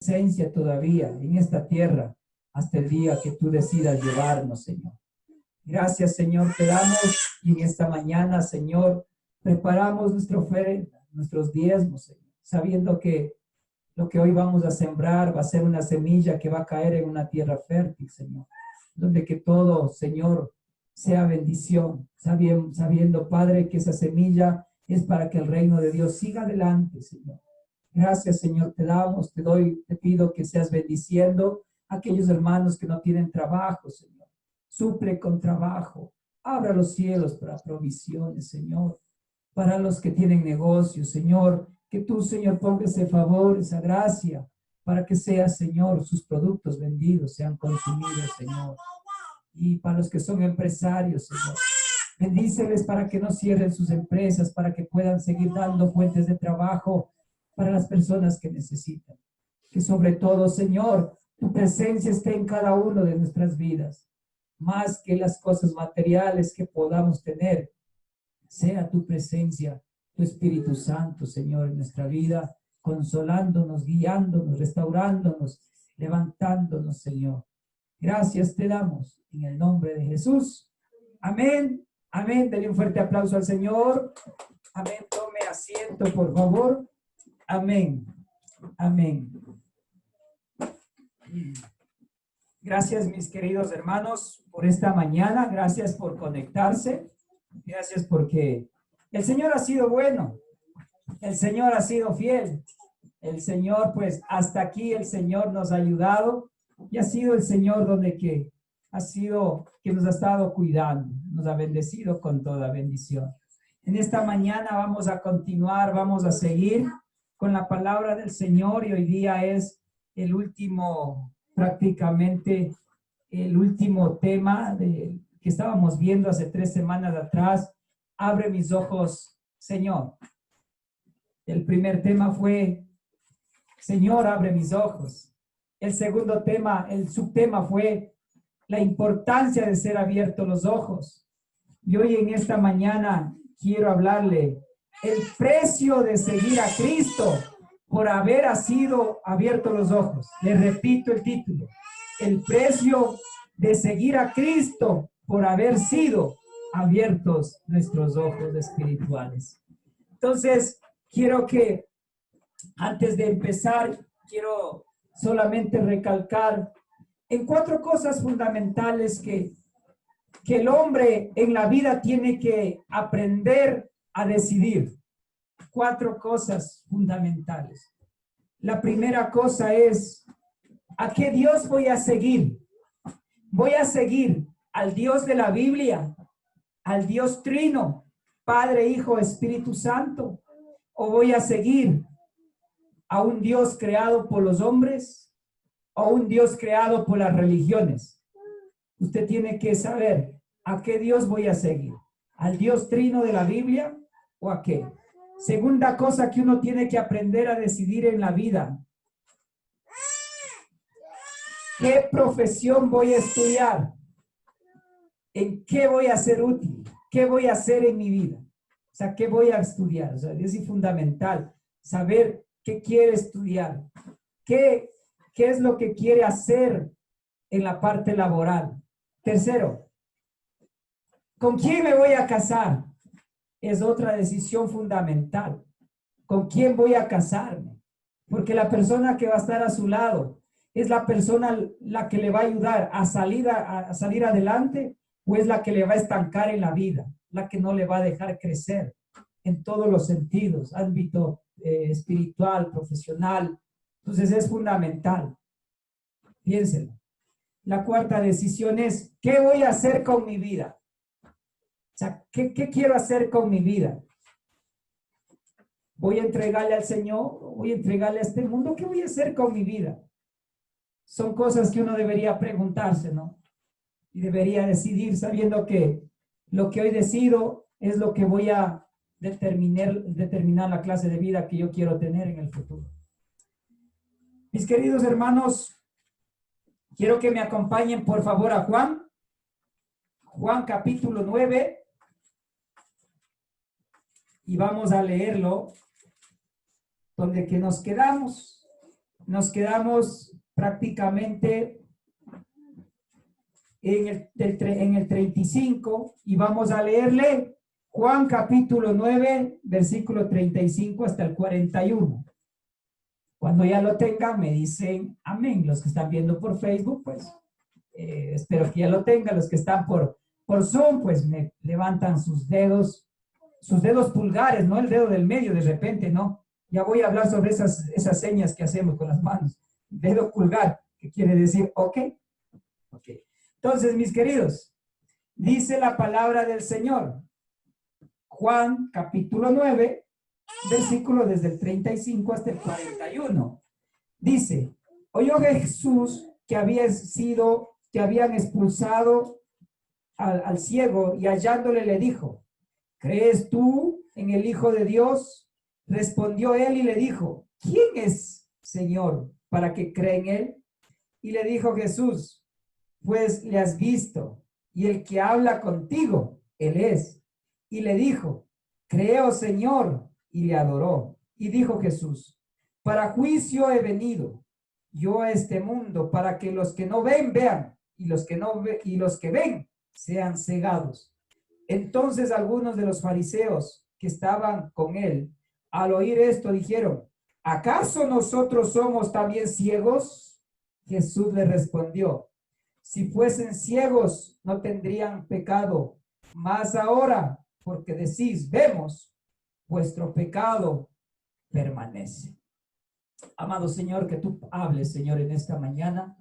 presencia todavía en esta tierra hasta el día que tú decidas llevarnos, Señor. Gracias, Señor, te damos y en esta mañana, Señor, preparamos nuestra ofrenda, nuestros diezmos, Señor, sabiendo que lo que hoy vamos a sembrar va a ser una semilla que va a caer en una tierra fértil, Señor, donde que todo, Señor, sea bendición, sabiendo, Padre, que esa semilla es para que el reino de Dios siga adelante, Señor. Gracias, Señor, te damos, te doy, te pido que seas bendiciendo a aquellos hermanos que no tienen trabajo, Señor. Suple con trabajo, abra los cielos para provisiones, Señor. Para los que tienen negocios, Señor, que tú, Señor, pongas ese favor, esa gracia, para que sea, Señor, sus productos vendidos, sean consumidos, Señor. Y para los que son empresarios, Señor, bendíceles para que no cierren sus empresas, para que puedan seguir dando fuentes de trabajo para las personas que necesitan. Que sobre todo, Señor, tu presencia esté en cada uno de nuestras vidas, más que las cosas materiales que podamos tener. Sea tu presencia, tu Espíritu Santo, Señor, en nuestra vida, consolándonos, guiándonos, restaurándonos, levantándonos, Señor. Gracias te damos en el nombre de Jesús. Amén. Amén. Denle un fuerte aplauso al Señor. Amén. Tome asiento, por favor. Amén. Amén. Gracias, mis queridos hermanos, por esta mañana. Gracias por conectarse. Gracias porque el Señor ha sido bueno. El Señor ha sido fiel. El Señor, pues, hasta aquí el Señor nos ha ayudado y ha sido el Señor donde que ha sido, que nos ha estado cuidando, nos ha bendecido con toda bendición. En esta mañana vamos a continuar, vamos a seguir con la palabra del Señor y hoy día es el último, prácticamente el último tema que estábamos viendo hace 3 semanas atrás. Abre mis ojos, Señor. El primer tema fue, Señor, abre mis ojos. El segundo tema, el subtema fue la importancia de ser abiertos los ojos. Y hoy en esta mañana quiero hablarle el precio de seguir a Cristo por haber sido abiertos los ojos. Le repito el título. El precio de seguir a Cristo por haber sido abiertos nuestros ojos espirituales. Entonces, quiero que antes de empezar, quiero solamente recalcar en 4 cosas fundamentales que el hombre en la vida tiene que aprender a decidir. 4 cosas fundamentales. La primera cosa es, ¿a qué Dios voy a seguir? ¿Voy a seguir al Dios de la Biblia, al Dios Trino, Padre, Hijo, Espíritu Santo? ¿O voy a seguir a un Dios creado por los hombres o un Dios creado por las religiones? Usted tiene que saber a qué Dios voy a seguir. ¿Al Dios Trino de la Biblia o a qué? Segunda cosa que uno tiene que aprender a decidir en la vida. ¿Qué profesión voy a estudiar? ¿En qué voy a ser útil? ¿Qué voy a hacer en mi vida? O sea, ¿qué voy a estudiar? O sea, es fundamental saber qué quiere estudiar. ¿Qué es lo que quiere hacer en la parte laboral? Tercero, ¿con quién me voy a casar? Es otra decisión fundamental. ¿Con quién voy a casarme? Porque la persona que va a estar a su lado es la persona la que le va a ayudar a salir adelante, o es la que le va a estancar en la vida, la que no le va a dejar crecer en todos los sentidos, ámbito espiritual, profesional. Entonces es fundamental. Piénselo. La cuarta decisión es, ¿qué voy a hacer con mi vida? O sea, ¿qué quiero hacer con mi vida? ¿Voy a entregarle al Señor? ¿Voy a entregarle a este mundo? ¿Qué voy a hacer con mi vida? Son cosas que uno debería preguntarse, ¿no? Y debería decidir sabiendo que lo que hoy decido es lo que voy a determinar la clase de vida que yo quiero tener en el futuro. Mis queridos hermanos, quiero que me acompañen por favor a Juan. Juan capítulo 9. Y vamos a leerlo donde que nos quedamos. nos quedamos prácticamente en el 35 y vamos a leerle Juan capítulo 9, versículo 35 hasta el 41. Cuando ya lo tengan, me dicen amén. Los que están viendo por Facebook, pues espero que ya lo tengan. Los que están por Zoom, pues me levantan sus dedos pulgares, no el dedo del medio de repente, ¿no? Ya voy a hablar sobre esas señas que hacemos con las manos. Dedo pulgar, que quiere decir ok. Ok. Entonces, mis queridos, dice la palabra del Señor. Juan capítulo 9, versículo desde el 35 hasta el 41. Dice, oyó Jesús que habían expulsado al ciego y hallándole le dijo, ¿crees tú en el Hijo de Dios? Respondió él y le dijo, ¿quién es, Señor, para que crea en él? Y le dijo Jesús, pues le has visto, y el que habla contigo, él es. Y le dijo, creo, Señor, y le adoró. Y dijo Jesús, para juicio he venido yo a este mundo, para que los que no ven, vean, y los que ven, sean cegados. Entonces algunos de los fariseos que estaban con él, al oír esto, dijeron, ¿acaso nosotros somos también ciegos? Jesús le respondió, si fuesen ciegos, no tendrían pecado, mas ahora, porque decís, vemos, vuestro pecado permanece. Amado Señor, que tú hables, Señor, en esta mañana.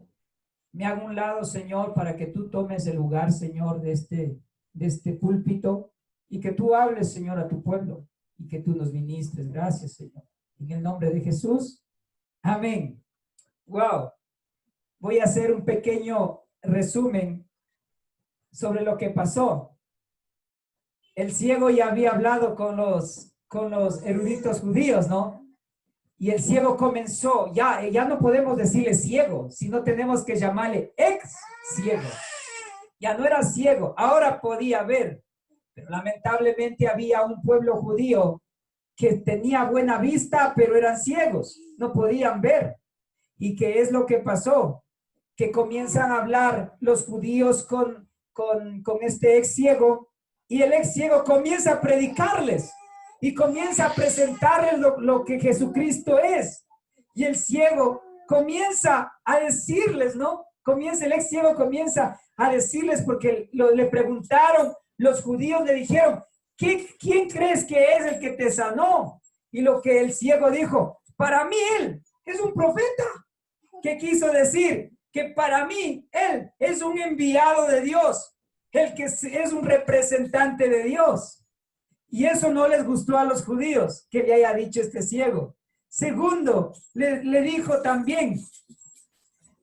Me hago un lado, Señor, para que tú tomes el lugar, Señor, de este púlpito y que tú hables, Señor, a tu pueblo y que tú nos ministres. Gracias, Señor. En el nombre de Jesús. Amén. Wow. Voy a hacer un pequeño resumen sobre lo que pasó. El ciego ya había hablado con los eruditos judíos, ¿no? Y el ciego comenzó, ya no podemos decirle ciego, sino tenemos que llamarle ex ciego. Ya no era ciego, ahora podía ver, pero lamentablemente había un pueblo judío que tenía buena vista, pero eran ciegos, no podían ver. ¿Y qué es lo que pasó? Que comienzan a hablar los judíos con este ex ciego, y el ex ciego comienza a predicarles y comienza a presentarles lo que Jesucristo es. Y el ciego comienza a decirles, ¿no? El ex ciego comienza a decirles, porque le preguntaron, los judíos le dijeron, ¿quién crees que es el que te sanó? Y lo que el ciego dijo, para mí él es un profeta. ¿Qué quiso decir? Que para mí él es un enviado de Dios, el que es un representante de Dios. Y eso no les gustó a los judíos, que le haya dicho este ciego. Segundo, le dijo también,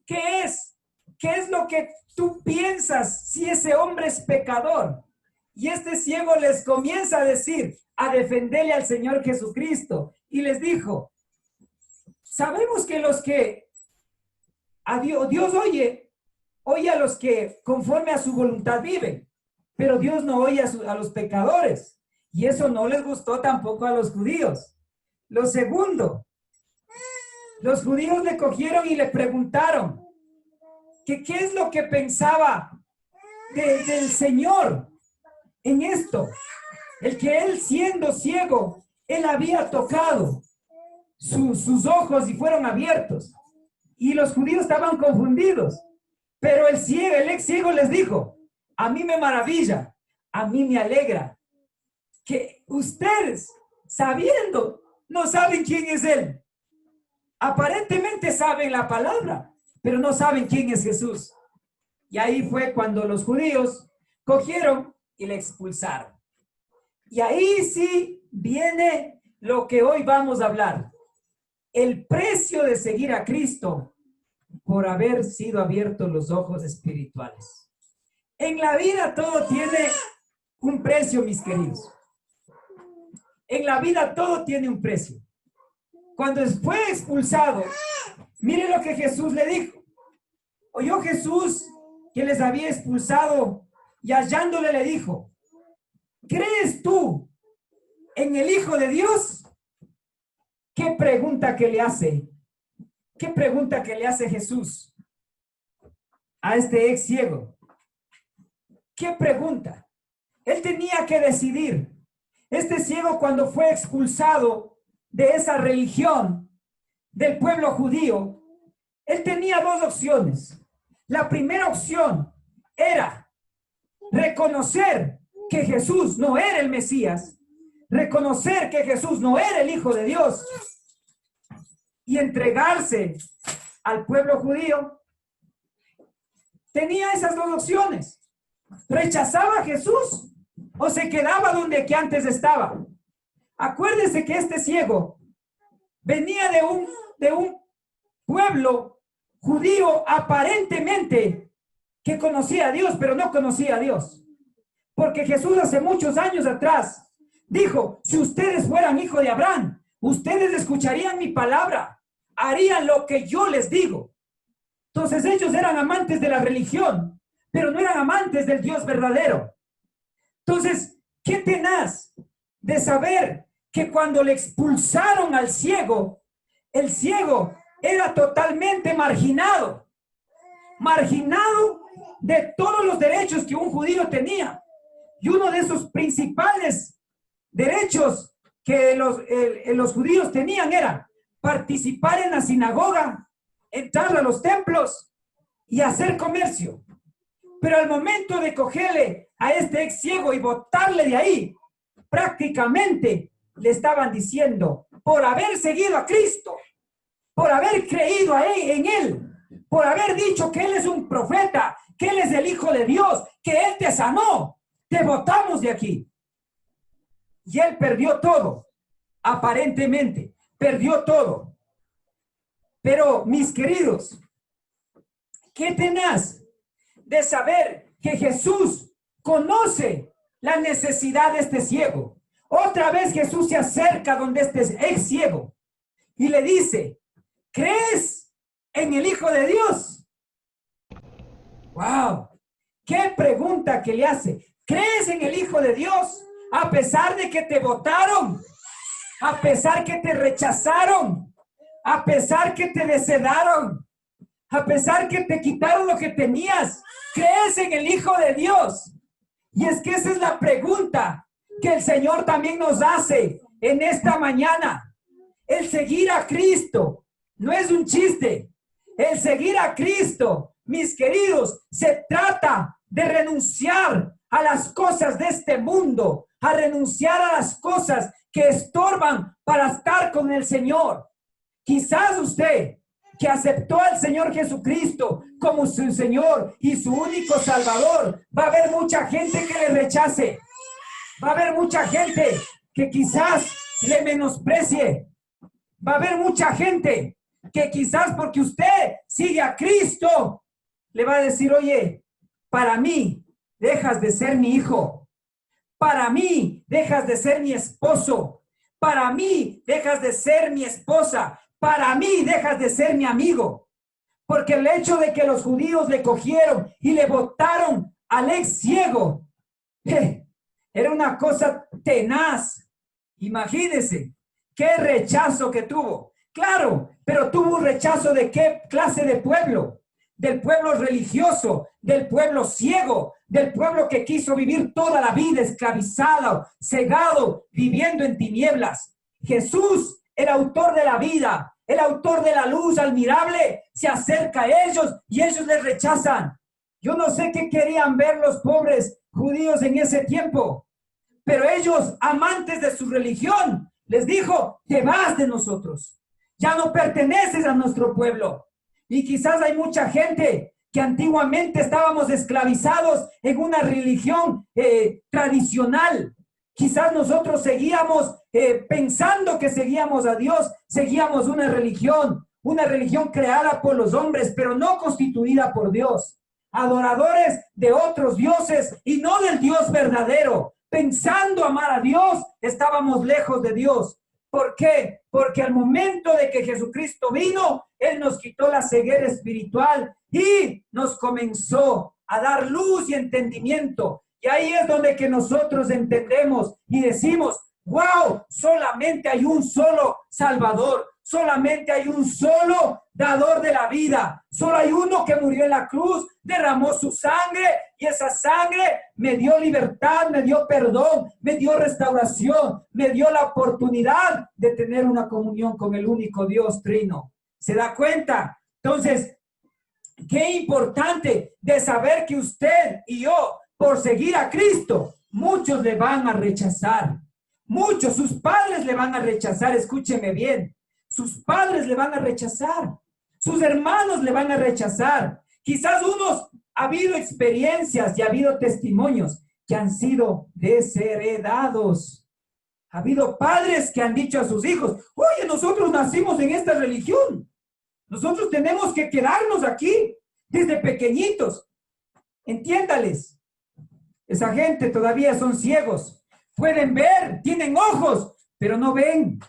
¿qué es lo que tú piensas si ese hombre es pecador? Y este ciego les comienza a decir, a defenderle al Señor Jesucristo. Y les dijo, sabemos que los que a Dios oye a los que conforme a su voluntad viven, pero Dios no oye a los pecadores. Y eso no les gustó tampoco a los judíos. Lo segundo, los judíos le cogieron y le preguntaron que qué es lo que pensaba del Señor en esto. El que él siendo ciego, él había tocado sus ojos y fueron abiertos. Y los judíos estaban confundidos. Pero el ex ciego les dijo, a mí me maravilla, a mí me alegra que ustedes, sabiendo, no saben quién es él. Aparentemente saben la palabra, pero no saben quién es Jesús. Y ahí fue cuando los judíos cogieron y le expulsaron. Y ahí sí viene lo que hoy vamos a hablar. El precio de seguir a Cristo por haber sido abiertos los ojos espirituales. En la vida todo tiene un precio, mis queridos. En la vida todo tiene un precio. Cuando fue expulsado, mire lo que Jesús le dijo. Oyó Jesús que les había expulsado y hallándole le dijo, ¿crees tú en el Hijo de Dios? ¿Qué pregunta que le hace? ¿Qué pregunta que le hace Jesús a este ex ciego? ¿Qué pregunta? Él tenía que decidir. Este ciego, cuando fue expulsado de esa religión del pueblo judío, él tenía dos opciones. La primera opción era reconocer que Jesús no era el Mesías, reconocer que Jesús no era el Hijo de Dios y entregarse al pueblo judío. Tenía esas dos opciones. ¿Rechazaba a Jesús o se quedaba donde que antes estaba? Acuérdese que este ciego venía de un pueblo judío aparentemente que conocía a Dios, pero no conocía a Dios. Porque Jesús hace muchos años atrás dijo, si ustedes fueran hijo de Abraham, ustedes escucharían mi palabra, harían lo que yo les digo. Entonces ellos eran amantes de la religión, pero no eran amantes del Dios verdadero. Entonces, qué tenaz de saber que cuando le expulsaron al ciego, el ciego era totalmente marginado de todos los derechos que un judío tenía. Y uno de esos principales derechos que los judíos tenían era participar en la sinagoga, entrar a los templos y hacer comercio. Pero al momento de cogerle a este ex ciego y botarle de ahí, prácticamente le estaban diciendo, por haber seguido a Cristo, por haber creído en Él, por haber dicho que Él es un profeta, que Él es el Hijo de Dios, que Él te sanó, te botamos de aquí. Y él perdió todo, aparentemente, perdió todo. Pero, mis queridos, qué tenaz de saber que Jesús conoce la necesidad de este ciego. Otra vez Jesús se acerca donde este ex ciego y le dice, ¿crees en el Hijo de Dios? ¡Wow! ¡Qué pregunta que le hace! ¿Crees en el Hijo de Dios? A pesar de que te votaron, a pesar que te rechazaron, a pesar que te desheredaron, a pesar que te quitaron lo que tenías, ¿crees en el Hijo de Dios? Y es que esa es la pregunta que el Señor también nos hace en esta mañana. El seguir a Cristo no es un chiste. El seguir a Cristo, mis queridos, se trata de renunciar a las cosas de este mundo, a renunciar a las cosas que estorban para estar con el Señor. Quizás usted que aceptó al Señor Jesucristo como su Señor y su único Salvador, va a haber mucha gente que le rechace, va a haber mucha gente que quizás le menosprecie, va a haber mucha gente que quizás porque usted sigue a Cristo le va a decir, oye, para mí dejas de ser mi hijo, para mí dejas de ser mi esposo, para mí dejas de ser mi esposa, para mí dejas de ser mi amigo. Porque el hecho de que los judíos le cogieron y le botaron al ex ciego, era una cosa tenaz. Imagínense qué rechazo que tuvo. Claro, pero tuvo un rechazo de qué clase de pueblo. Del pueblo religioso, del pueblo ciego, del pueblo que quiso vivir toda la vida esclavizado, cegado, viviendo en tinieblas. Jesús, el autor de la vida, el autor de la luz admirable, se acerca a ellos y ellos les rechazan. Yo no sé qué querían ver los pobres judíos en ese tiempo, pero ellos, amantes de su religión, les dijo, te vas de nosotros, ya no perteneces a nuestro pueblo. Y quizás hay mucha gente que antiguamente estábamos esclavizados en una religión tradicional. Quizás nosotros seguíamos pensando que seguíamos a Dios, seguíamos una religión creada por los hombres, pero no constituida por Dios. Adoradores de otros dioses y no del Dios verdadero. Pensando amar a Dios, estábamos lejos de Dios. ¿Por qué? Porque al momento de que Jesucristo vino, Él nos quitó la ceguera espiritual y nos comenzó a dar luz y entendimiento. Y ahí es donde que nosotros entendemos y decimos, wow, solamente hay un solo Salvador, solamente hay un solo dador de la vida. Solo hay uno que murió en la cruz, derramó su sangre y esa sangre me dio libertad, me dio perdón, me dio restauración, me dio la oportunidad de tener una comunión con el único Dios trino. ¿Se da cuenta? Entonces, qué importante de saber que usted y yo, por seguir a Cristo, muchos le van a rechazar. Muchos, sus padres le van a rechazar, escúcheme bien. Sus padres le van a rechazar. Sus hermanos le van a rechazar. Quizás unos, ha habido experiencias y ha habido testimonios que han sido desheredados. Ha habido padres que han dicho a sus hijos, oye, nosotros nacimos en esta religión. Nosotros tenemos que quedarnos aquí desde pequeñitos. Entiéndales. Esa gente todavía son ciegos. Pueden ver, tienen ojos, pero no ven.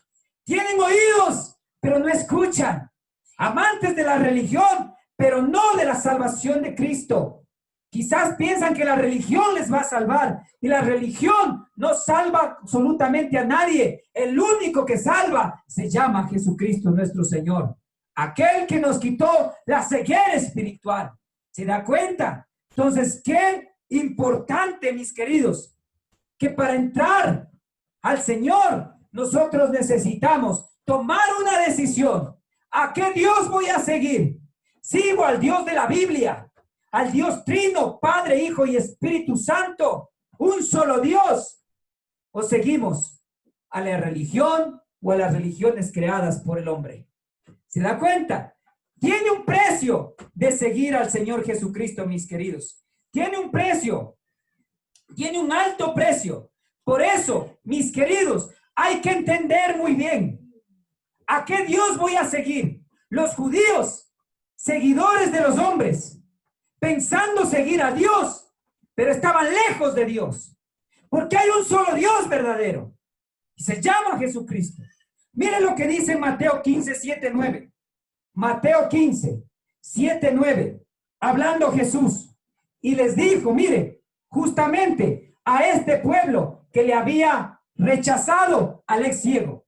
Tienen oídos, pero no escuchan. Amantes de la religión, pero no de la salvación de Cristo. Quizás piensan que la religión les va a salvar. Y la religión no salva absolutamente a nadie. El único que salva se llama Jesucristo nuestro Señor. Aquel que nos quitó la ceguera espiritual. ¿Se da cuenta? Entonces, qué importante, mis queridos, que para entrar al Señor, nosotros necesitamos tomar una decisión. ¿A qué Dios voy a seguir? ¿Sigo al Dios de la Biblia? ¿Al Dios Trino, Padre, Hijo y Espíritu Santo? ¿Un solo Dios? ¿O seguimos a la religión o a las religiones creadas por el hombre? ¿Se da cuenta? Tiene un precio de seguir al Señor Jesucristo, mis queridos. Tiene un precio. Tiene un alto precio. Por eso, mis queridos, hay que entender muy bien a qué Dios voy a seguir. Los judíos, seguidores de los hombres, pensando seguir a Dios, pero estaban lejos de Dios. Porque hay un solo Dios verdadero y se llama Jesucristo. Miren lo que dice Mateo 15, 7, 9. Mateo 15, 7, 9. Hablando Jesús. Y les dijo, mire, justamente a este pueblo que le había rechazado al ex ciego,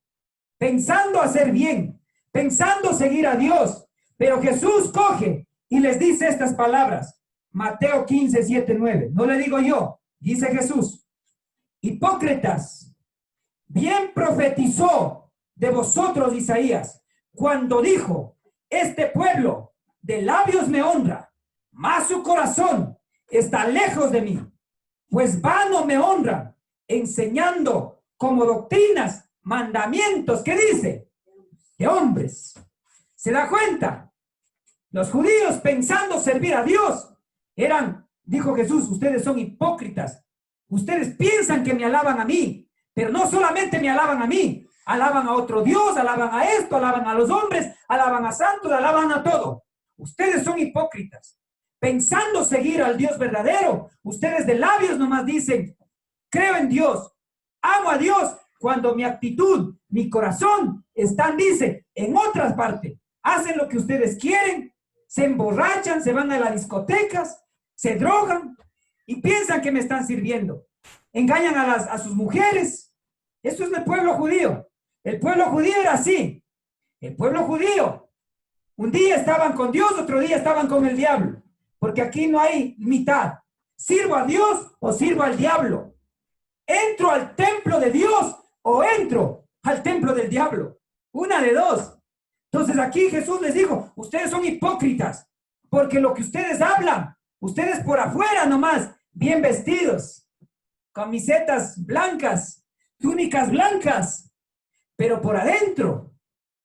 pensando hacer bien, pensando seguir a Dios, pero Jesús coge y les dice estas palabras. Mateo 15, 7, 9. No le digo yo, dice Jesús. Hipócritas, bien profetizó de vosotros Isaías cuando dijo, este pueblo de labios me honra, mas su corazón está lejos de mí, pues vano me honran, enseñando como doctrinas, mandamientos, ¿qué dice? De hombres. ¿Se da cuenta? Los judíos pensando servir a Dios eran, dijo Jesús, ustedes son hipócritas. Ustedes piensan que me alaban a mí, pero no solamente me alaban a mí, alaban a otro Dios, alaban a esto, alaban a los hombres, alaban a santos, alaban a todo. Ustedes son hipócritas. Pensando seguir al Dios verdadero, ustedes de labios nomás dicen, creo en Dios, amo a Dios, cuando mi actitud, mi corazón están, dice, en otras partes. Hacen lo que ustedes quieren, se emborrachan, se van a las discotecas, se drogan y piensan que me están sirviendo. Engañan a sus mujeres. Esto es el pueblo judío. El pueblo judío era así. El pueblo judío, un día estaban con Dios, otro día estaban con el diablo. Porque aquí no hay mitad. ¿Sirvo a Dios o sirvo al diablo? ¿Entro al templo de Dios o entro al templo del diablo? Una de dos. Entonces aquí Jesús les dijo, ustedes son hipócritas, porque lo que ustedes hablan, ustedes por afuera nomás, bien vestidos, camisetas blancas, túnicas blancas, pero por adentro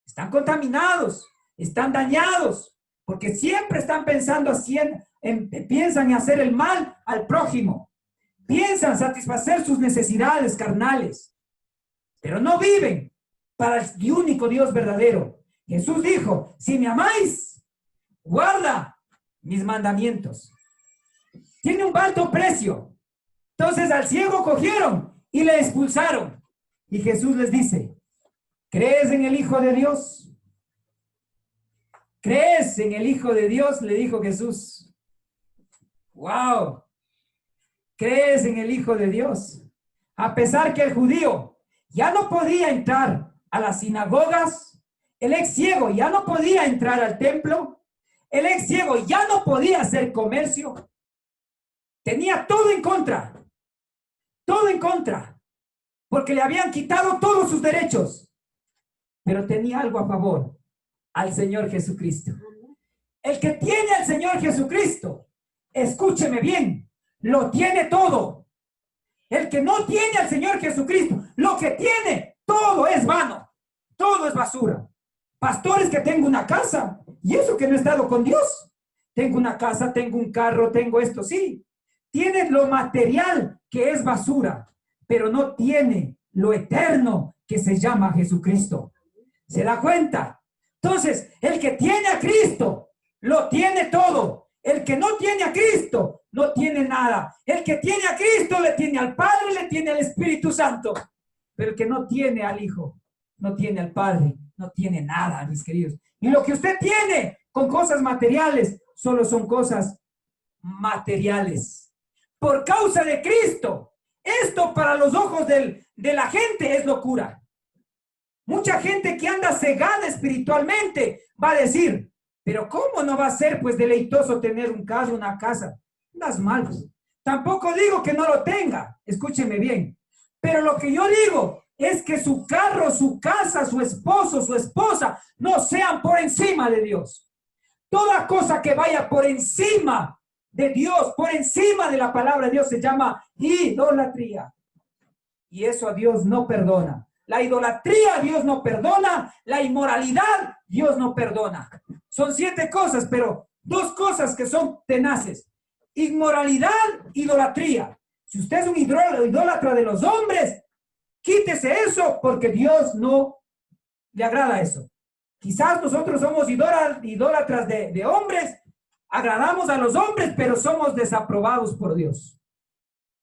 están contaminados, están dañados, porque siempre están pensando así, piensan en hacer el mal al prójimo, piensan satisfacer sus necesidades carnales, pero no viven para el único Dios verdadero. Jesús dijo, si me amáis, guarda mis mandamientos. Tiene un alto precio. Entonces al ciego cogieron y le expulsaron. Y Jesús les dice, ¿crees en el Hijo de Dios? ¿Crees en el Hijo de Dios? Le dijo Jesús. ¡Wow! ¿Crees en el Hijo de Dios? A pesar que el judío ya no podía entrar a las sinagogas, El ex ciego ya no podía entrar al templo. El ex ciego ya no podía hacer comercio. Tenía todo en contra. Todo en contra. Porque le habían quitado todos sus derechos. Pero tenía algo a favor. Al Señor Jesucristo. El que tiene al Señor Jesucristo, escúcheme bien, lo tiene todo. El que no tiene al Señor Jesucristo, lo que tiene, todo es vano. Todo es basura. Pastores, que tengo una casa, y eso que no he estado con Dios. Tengo una casa, tengo un carro, tengo esto, sí. Tiene lo material, que es basura, pero no tiene lo eterno, que se llama Jesucristo. ¿Se da cuenta? Entonces, el que tiene a Cristo, lo tiene todo. El que no tiene a Cristo, no tiene nada. El que tiene a Cristo, le tiene al Padre, le tiene al Espíritu Santo. Pero el que no tiene al Hijo, no tiene al Padre, no tiene nada, mis queridos. Y lo que usted tiene con cosas materiales, solo son cosas materiales. Por causa de Cristo, esto para los ojos de la gente es locura. Mucha gente que anda cegada espiritualmente va a decir, pero ¿cómo no va a ser pues deleitoso tener un carro, una casa? Andas mal. Tampoco digo que no lo tenga, escúcheme bien. Pero lo que yo digo es que su carro, su casa, su esposo, su esposa, no sean por encima de Dios. Toda cosa que vaya por encima de Dios, por encima de la palabra de Dios, se llama idolatría. Y eso a Dios no perdona. La idolatría Dios no perdona, la inmoralidad Dios no perdona. Son 7 cosas, pero 2 cosas que son tenaces. Inmoralidad, idolatría. Si usted es un idólatra de los hombres, quítese eso porque Dios no le agrada eso. Quizás nosotros somos idólatras de hombres, agradamos a los hombres, pero somos desaprobados por Dios.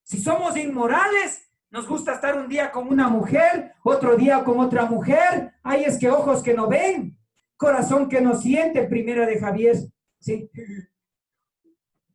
Si somos inmorales, nos gusta estar un día con una mujer, otro día con otra mujer. Ay, es que ojos que no ven, corazón que no siente, primera de Javier. ¿Sí?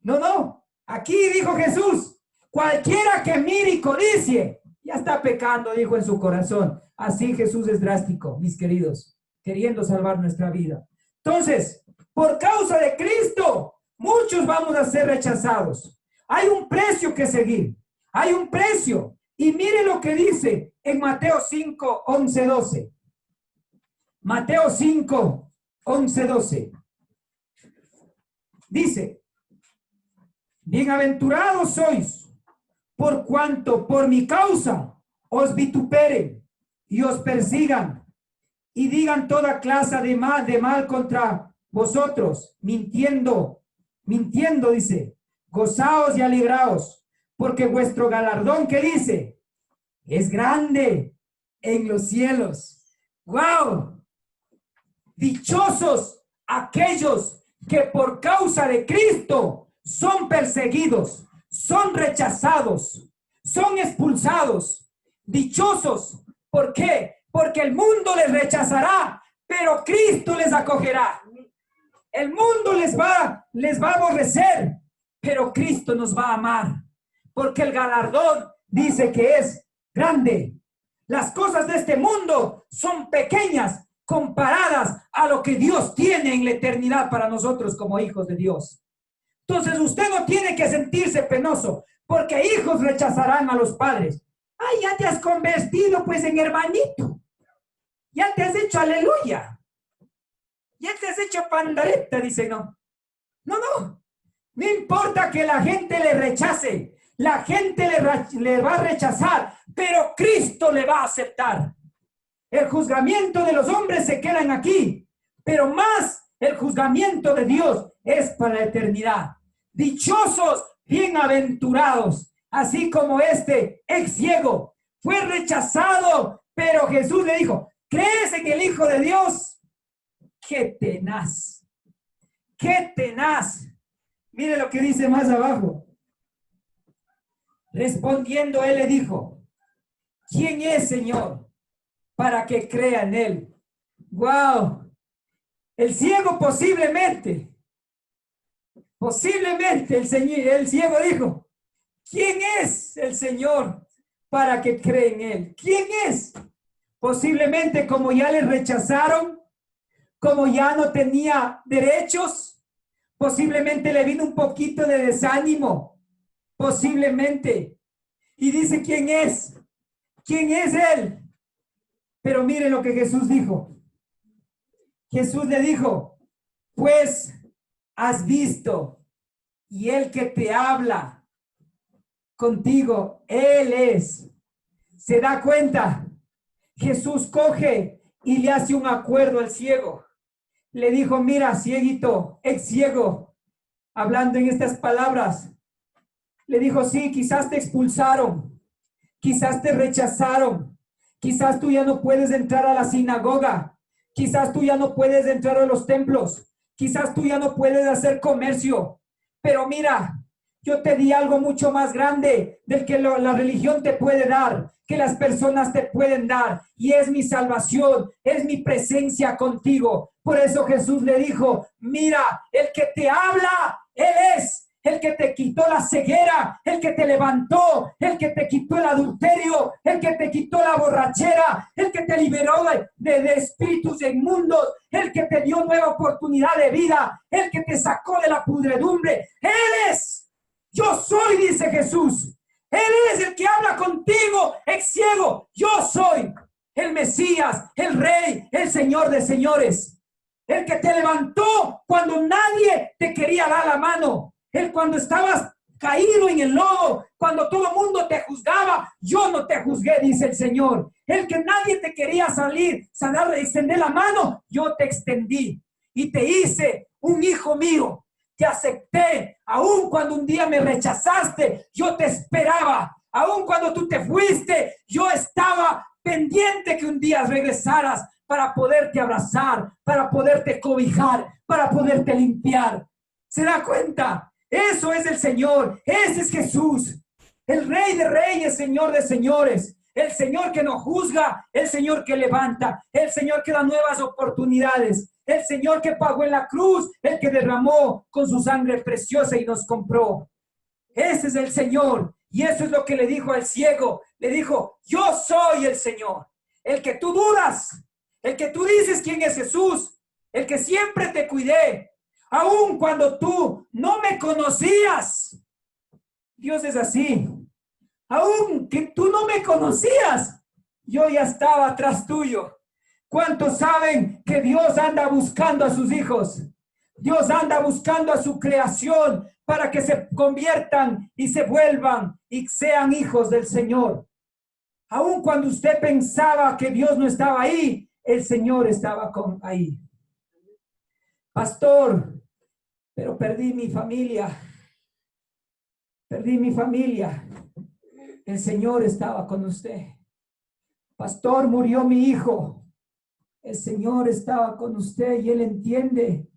No. Aquí dijo Jesús, cualquiera que mire y codicie, ya está pecando, dijo en su corazón. Así Jesús es drástico, mis queridos, queriendo salvar nuestra vida. Entonces, por causa de Cristo, muchos vamos a ser rechazados. Hay un precio que seguir. Hay un precio. Y mire lo que dice en Mateo 5, 11, 12. Mateo 5, 11, 12. Dice, bienaventurados sois, por cuanto por mi causa os vituperen y os persigan y digan toda clase de mal contra vosotros, mintiendo, dice, gozaos y alegraos, porque vuestro galardón, ¿qué dice? Es grande en los cielos. ¡Wow! Dichosos aquellos que por causa de Cristo son perseguidos, son rechazados, son expulsados. Dichosos. ¿Por qué? Porque el mundo les rechazará, pero Cristo les acogerá. El mundo les va a aborrecer, pero Cristo nos va a amar. Porque el galardón dice que es grande. Las cosas de este mundo son pequeñas comparadas a lo que Dios tiene en la eternidad para nosotros como hijos de Dios. Entonces usted no tiene que sentirse penoso, porque hijos rechazarán a los padres. Ay, ya te has convertido pues en hermanito. Ya te has hecho aleluya. Ya te has hecho pandareta, dice no. No importa que la gente le rechace. La gente le va a rechazar, pero Cristo le va a aceptar. El juzgamiento de los hombres se quedan aquí, pero más el juzgamiento de Dios es para la eternidad. Dichosos, bienaventurados, así como este ex ciego fue rechazado, pero Jesús le dijo, ¿crees en el Hijo de Dios? ¡Qué tenaz! ¡Qué tenaz! Mire lo que dice más abajo. Respondiendo, él le dijo, ¿quién es, Señor, para que crea en él? ¡Wow! El ciego posiblemente el ciego dijo, ¿quién es el Señor para que cree en él? ¿Quién es? Posiblemente como ya le rechazaron, como ya no tenía derechos, posiblemente le vino un poquito de desánimo, posiblemente. Y dice, ¿quién es? ¿Quién es él? Pero miren lo que Jesús dijo. Jesús le dijo, pues has visto, y el que te habla contigo, él es. ¿Se da cuenta? Jesús coge y le hace un acuerdo al ciego. Le dijo, mira, cieguito, ex ciego, hablando en estas palabras, le dijo, sí, quizás te expulsaron, quizás te rechazaron, quizás tú ya no puedes entrar a la sinagoga, quizás tú ya no puedes entrar a los templos, quizás tú ya no puedes hacer comercio, pero mira, yo te di algo mucho más grande del que la religión te puede dar, que las personas te pueden dar, y es mi salvación, es mi presencia contigo. Por eso Jesús le dijo, mira, el que te habla, él es. El que te quitó la ceguera, el que te levantó, el que te quitó el adulterio, el que te quitó la borrachera, el que te liberó de espíritus inmundos, el que te dio nueva oportunidad de vida, el que te sacó de la pudredumbre. Él es. Yo soy, dice Jesús. Él es el que habla contigo, ex ciego. Yo soy el Mesías, el Rey, el Señor de señores. El que te levantó cuando nadie te quería dar la mano. Él cuando estabas caído en el lodo, cuando todo el mundo te juzgaba, yo no te juzgué, dice el Señor. El que nadie te quería sanar, extender la mano, yo te extendí y te hice un hijo mío. Te acepté, aun cuando un día me rechazaste, yo te esperaba. Aun cuando tú te fuiste, yo estaba pendiente que un día regresaras para poderte abrazar, para poderte cobijar, para poderte limpiar. ¿Se da cuenta? Eso es el Señor, ese es Jesús, el Rey de reyes, Señor de señores, el Señor que no juzga, el Señor que levanta, el Señor que da nuevas oportunidades, el Señor que pagó en la cruz, el que derramó con su sangre preciosa y nos compró. Ese es el Señor, y eso es lo que le dijo al ciego. Le dijo, yo soy el Señor, el que tú dudas, el que tú dices quién es Jesús, el que siempre te cuidé. Aun cuando tú no me conocías, Dios es así. Aun que tú no me conocías, yo ya estaba atrás tuyo. ¿Cuántos saben que Dios anda buscando a sus hijos? Dios anda buscando a su creación para que se conviertan y se vuelvan y sean hijos del Señor. Aun cuando usted pensaba que Dios no estaba ahí, el Señor estaba ahí. Pastor, pero perdí mi familia. Perdí mi familia. El Señor estaba con usted. Pastor, murió mi hijo. El Señor estaba con usted y Él entiende.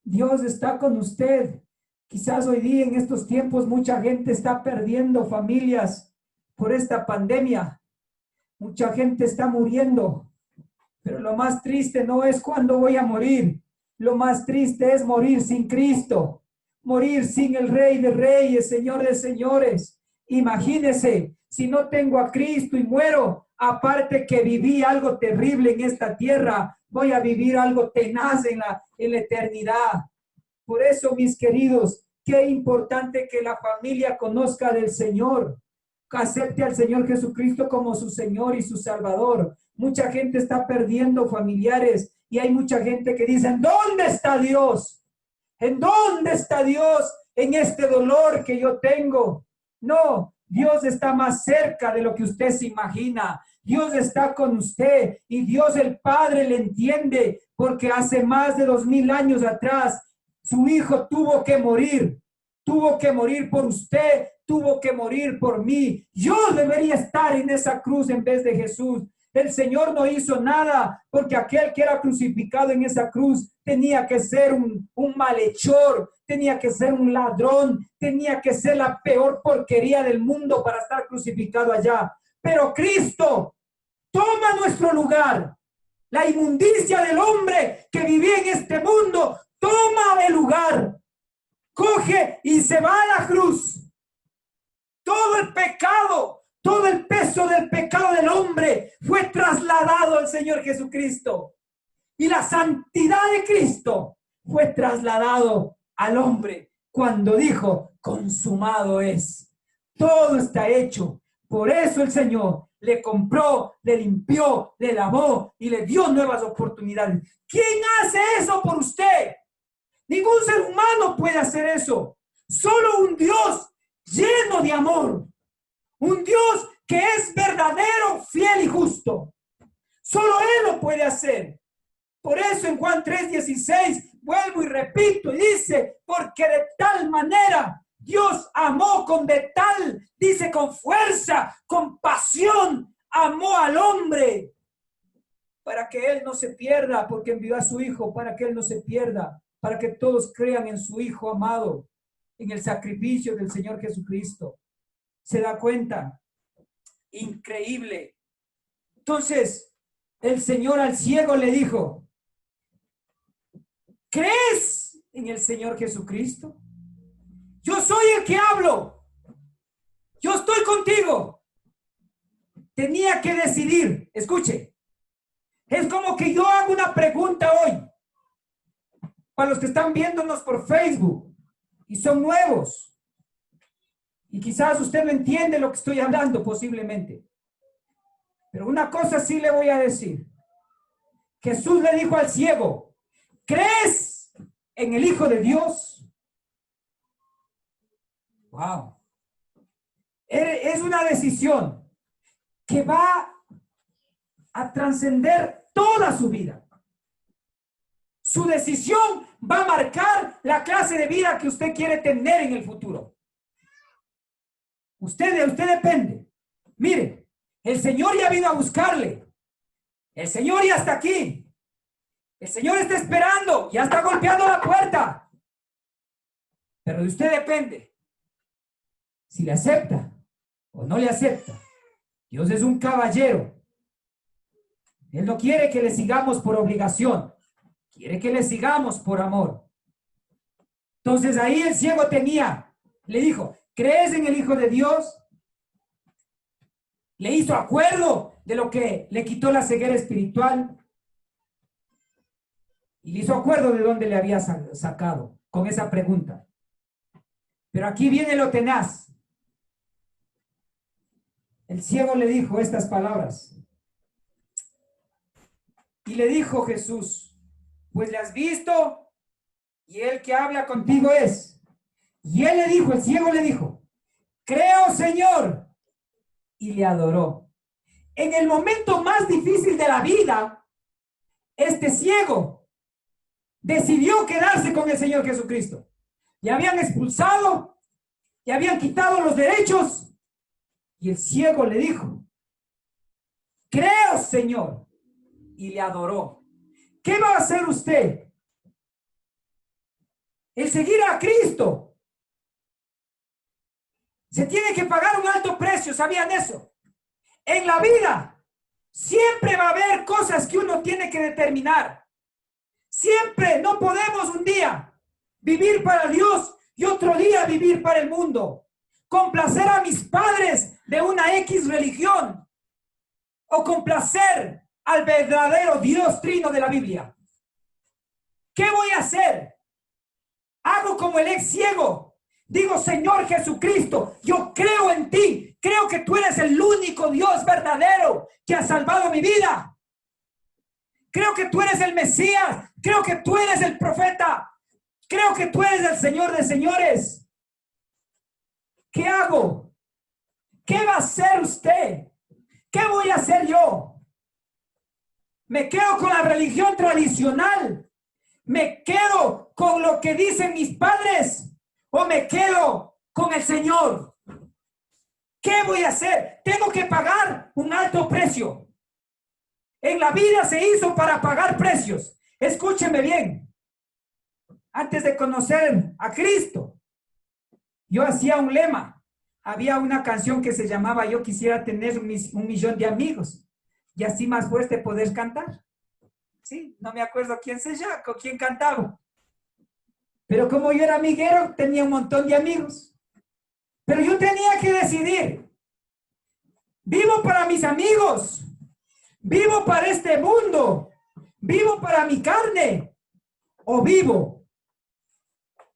Dios está con usted. Quizás hoy día en estos tiempos mucha gente está perdiendo familias por esta pandemia. Mucha gente está muriendo. Pero lo más triste no es cuándo voy a morir. Lo más triste es morir sin Cristo, morir sin el Rey de Reyes, Señor de señores. Imagínese, si no tengo a Cristo y muero, aparte que viví algo terrible en esta tierra, voy a vivir algo tenaz en la eternidad. Por eso, mis queridos, qué importante que la familia conozca del Señor, acepte al Señor Jesucristo como su Señor y su Salvador. Mucha gente está perdiendo familiares y hay mucha gente que dice, ¿en dónde está Dios? ¿En dónde está Dios en este dolor que yo tengo? No, Dios está más cerca de lo que usted se imagina. Dios está con usted y Dios el Padre le entiende porque hace más de 2000 años atrás su hijo tuvo que morir por usted, tuvo que morir por mí. Yo debería estar en esa cruz en vez de Jesús. El Señor no hizo nada porque aquel que era crucificado en esa cruz tenía que ser un malhechor, tenía que ser un ladrón, tenía que ser la peor porquería del mundo para estar crucificado allá. Pero Cristo toma nuestro lugar. La inmundicia del hombre que vivía en este mundo toma el lugar. Coge y se va a la cruz. Todo el pecado, todo el peso del pecado del hombre fue trasladado al Señor Jesucristo. y la santidad de Cristo fue trasladado al hombre cuando dijo, consumado es. Todo está hecho. Por eso el Señor le compró, le limpió, le lavó y le dio nuevas oportunidades. ¿Quién hace eso por usted? Ningún ser humano puede hacer eso. Solo un Dios lleno de amor. Un Dios que es verdadero, fiel y justo. Solo Él lo puede hacer. Por eso en Juan 3:16, vuelvo y repito, y dice, porque de tal manera Dios amó dice con fuerza, con pasión, amó al hombre, para que Él no se pierda, porque envió a su Hijo, para que Él no se pierda, para que todos crean en su Hijo amado, en el sacrificio del Señor Jesucristo. ¿Se da cuenta? Increíble. Entonces, el Señor al ciego le dijo, ¿crees en el Señor Jesucristo? Yo soy el que hablo. Yo estoy contigo. Tenía que decidir. Escuche. Es como que yo hago una pregunta hoy. Para los que están viéndonos por Facebook y son nuevos. Y quizás usted no entiende lo que estoy hablando posiblemente. Pero una cosa sí le voy a decir. Jesús le dijo al ciego, ¿crees en el Hijo de Dios? Wow. Es una decisión que va a trascender toda su vida. Su decisión va a marcar la clase de vida que usted quiere tener en el futuro. Usted depende. Mire, el Señor ya vino a buscarle. El Señor ya está aquí. El Señor está esperando, ya está golpeando la puerta. Pero de usted depende. Si le acepta o no le acepta. Dios es un caballero. Él no quiere que le sigamos por obligación. Quiere que le sigamos por amor. Entonces ahí el ciego le dijo, ¿crees en el Hijo de Dios? Le hizo acuerdo de lo que le quitó la ceguera espiritual. Y le hizo acuerdo de dónde le había sacado con esa pregunta. Pero aquí viene lo tenaz. El ciego le dijo estas palabras. Y le dijo Jesús, pues le has visto y el que habla contigo es. Y él le dijo, el ciego le dijo, creo, Señor. Y le adoró. En el momento más difícil de la vida, este ciego decidió quedarse con el Señor Jesucristo. Le habían expulsado, le habían quitado los derechos. Y el ciego le dijo, creo, Señor. Y le adoró. ¿Qué va a hacer usted? El seguir a Cristo. Se tiene que pagar un alto precio, ¿sabían eso? En la vida siempre va a haber cosas que uno tiene que determinar. Siempre no podemos un día vivir para Dios y otro día vivir para el mundo. Complacer a mis padres de una X religión o complacer al verdadero Dios trino de la Biblia. ¿Qué voy a hacer? Hago como el ex ciego. Digo, Señor Jesucristo, yo creo en ti. Creo que tú eres el único Dios verdadero que ha salvado mi vida. Creo que tú eres el Mesías. Creo que tú eres el profeta. Creo que tú eres el Señor de señores. ¿Qué hago? ¿Qué va a hacer usted? ¿Qué voy a hacer yo? ¿Me quedo con la religión tradicional? ¿Me quedo con lo que dicen mis padres? ¿O me quedo con el Señor? ¿Qué voy a hacer? Tengo que pagar un alto precio. En la vida se hizo para pagar precios. Escúcheme bien. Antes de conocer a Cristo, yo hacía un lema. Había una canción que se llamaba Yo quisiera tener un millón de amigos y así más fuerte poder cantar. Sí, no me acuerdo quién cantaba. Pero como yo era amiguero, tenía un montón de amigos. Pero yo tenía que decidir. ¿Vivo para mis amigos? ¿Vivo para este mundo? ¿Vivo para mi carne o vivo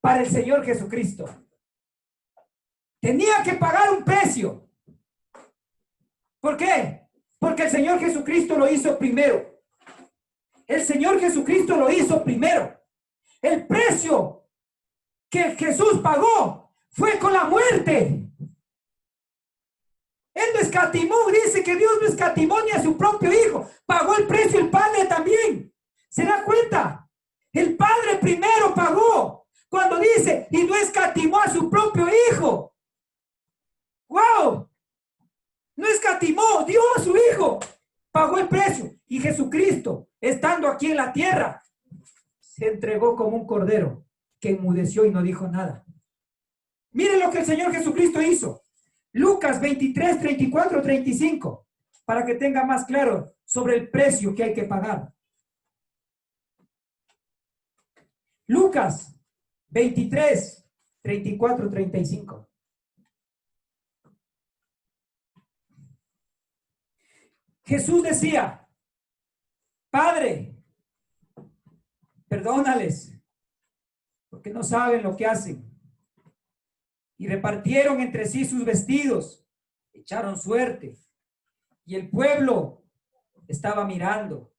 para el Señor Jesucristo? Tenía que pagar un precio. ¿Por qué? Porque el Señor Jesucristo lo hizo primero. El Señor Jesucristo lo hizo primero. El precio que Jesús pagó fue con la muerte. Él no escatimó, dice que Dios no escatimó ni a su propio Hijo. Pagó el precio el Padre también. ¿Se da cuenta? El Padre primero pagó. Cuando dice, y no escatimó a su propio Hijo. ¡Wow! No escatimó, dio a su Hijo. Pagó el precio. Y Jesucristo, estando aquí en la tierra, se entregó como un cordero que enmudeció y no dijo nada. Miren lo que el Señor Jesucristo hizo. Lucas 23, 34, 35, para que tenga más claro sobre el precio que hay que pagar. Lucas 23, 34, 35. Jesús decía, Padre, perdónales, porque no saben lo que hacen. Y repartieron entre sí sus vestidos, echaron suerte. Y el pueblo estaba mirando.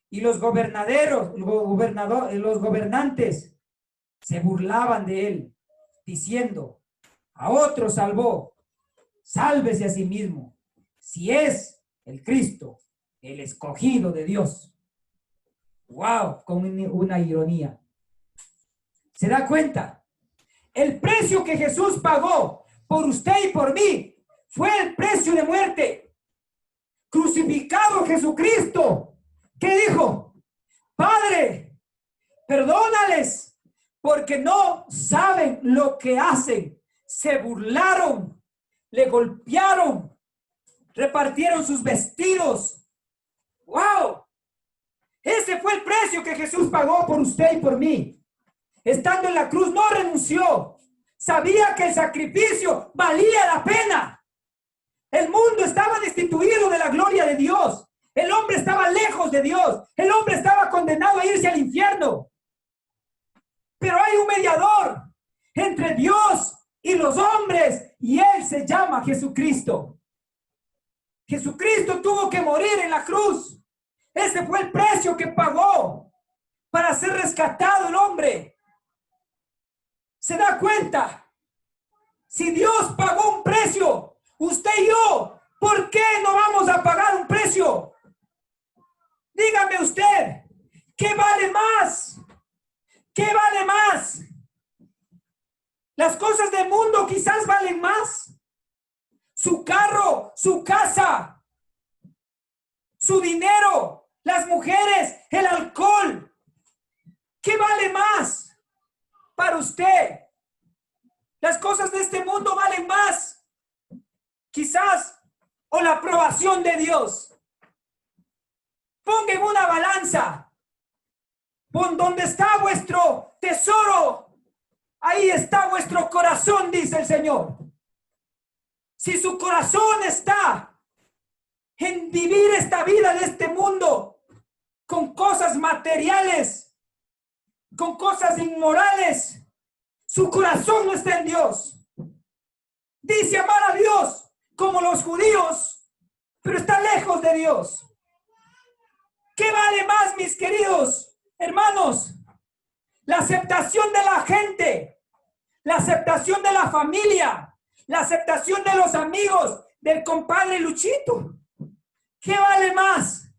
Y los gobernantes se burlaban de él, diciendo, a otro salvó, sálvese a sí mismo, si es el Cristo, el escogido de Dios. ¡Wow! Con una ironía. ¿Se da cuenta? El precio que Jesús pagó por usted y por mí fue el precio de muerte. Crucificado Jesucristo, ¿qué dijo? Padre, perdónales, porque no saben lo que hacen. Se burlaron, le golpearon, repartieron sus vestidos. ¡Wow! Ese fue el precio que Jesús pagó por usted y por mí. Estando en la cruz no renunció. Sabía que el sacrificio valía la pena. El mundo estaba destituido de la gloria de Dios. El hombre estaba lejos de Dios. El hombre estaba condenado a irse al infierno. Pero hay un mediador entre Dios y los hombres y Él se llama Jesucristo. Jesucristo tuvo que morir en la cruz. Ese fue el precio que pagó para ser rescatado el hombre. ¿Se da cuenta? Si Dios pagó un precio, usted y yo, ¿por qué no vamos a pagar un precio? Dígame usted, ¿qué vale más? ¿Qué vale más? Las cosas del mundo quizás valen más. Su carro, su casa, su dinero, las mujeres, el alcohol. ¿Qué vale más para usted? Las cosas de este mundo valen más, quizás, o la aprobación de Dios. Ponga en una balanza. Pon donde está vuestro tesoro, ahí está vuestro corazón, dice el Señor. Si su corazón está en vivir esta vida de este mundo con cosas materiales, con cosas inmorales, su corazón no está en Dios. Dice amar a Dios como los judíos, pero está lejos de Dios. ¿Qué vale más, mis queridos hermanos? La aceptación de la gente, la aceptación de la familia, la aceptación de los amigos, del compadre Luchito. ¿Qué vale más?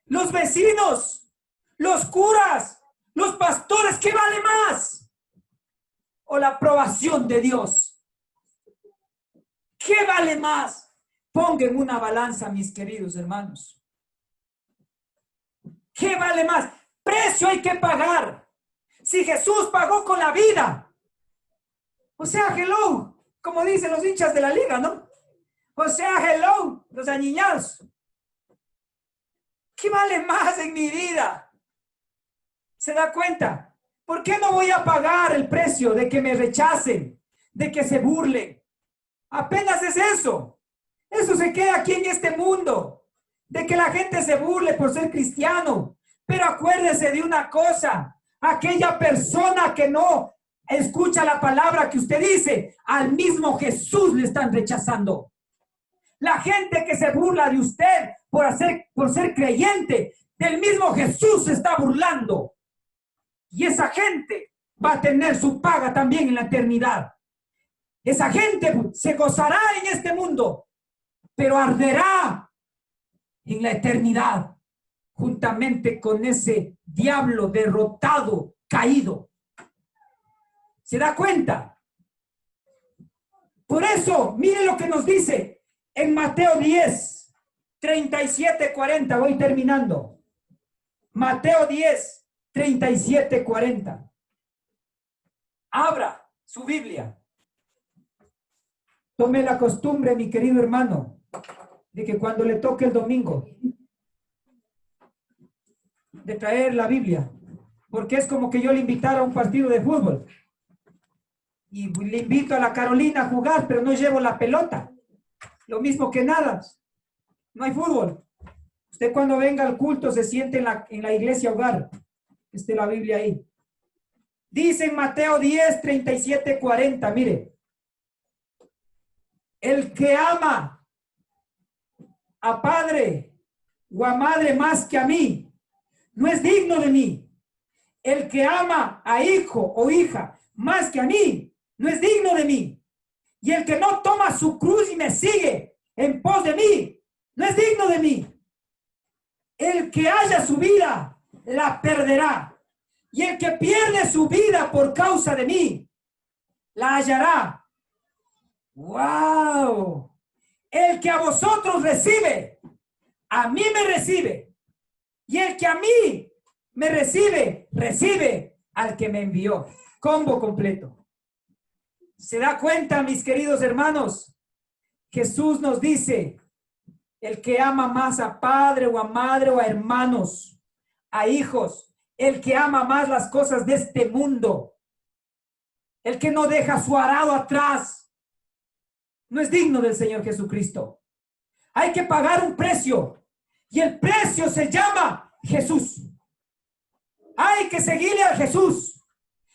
Los vecinos, los curas, los pastores, ¿qué vale más? ¿O la aprobación de Dios? ¿Qué vale más? Pongan en una balanza, mis queridos hermanos. ¿Qué vale más? Precio hay que pagar. Si Jesús pagó con la vida, o sea, hello, como dicen los hinchas de la liga, ¿no? O sea, hello, los añiñados. ¿Qué vale más en mi vida? ¿Se da cuenta? ¿Por qué no voy a pagar el precio de que me rechacen, de que se burlen? Apenas es eso. Eso se queda aquí en este mundo. De que la gente se burle por ser cristiano, Pero acuérdese de una cosa, aquella persona que no escucha la palabra que usted dice, al mismo Jesús le están rechazando. La gente que se burla de usted por ser creyente, del mismo Jesús se está burlando. Y esa gente va a tener su paga también en la eternidad. Esa gente se gozará en este mundo, pero arderá en la eternidad, juntamente con ese diablo derrotado, caído. ¿Se da cuenta? Por eso, mire lo que nos dice en Mateo 10, 37, 40. Voy terminando. Mateo 10, 37, 40. Abra su Biblia. Tome la costumbre, mi querido hermano, de que cuando le toque el domingo, de traer la Biblia, porque es como que yo le invitara a un partido de fútbol y le invito a la Carolina a jugar, pero no llevo la pelota. Lo mismo que nada, no hay fútbol. Usted cuando venga al culto se siente en la iglesia hogar, esté la Biblia ahí. Dice en Mateo 10, 37, 40, mire. El que ama a padre o a madre más que a mí, no es digno de mí. El que ama a hijo o hija más que a mí, no es digno de mí. Y el que no toma su cruz y me sigue en pos de mí, no es digno de mí. El que haya su vida, la perderá. Y el que pierde su vida por causa de mí, la hallará. ¡Wow! El que a vosotros recibe, a mí me recibe. Y el que a mí me recibe, recibe al que me envió. Combo completo. ¿Se da cuenta, mis queridos hermanos? Jesús nos dice, el que ama más a padre o a madre o a hermanos, a hijos, el que ama más las cosas de este mundo, el que no deja su arado atrás, no es digno del Señor Jesucristo. Hay que pagar un precio y el precio se llama Jesús. Hay que seguirle a Jesús.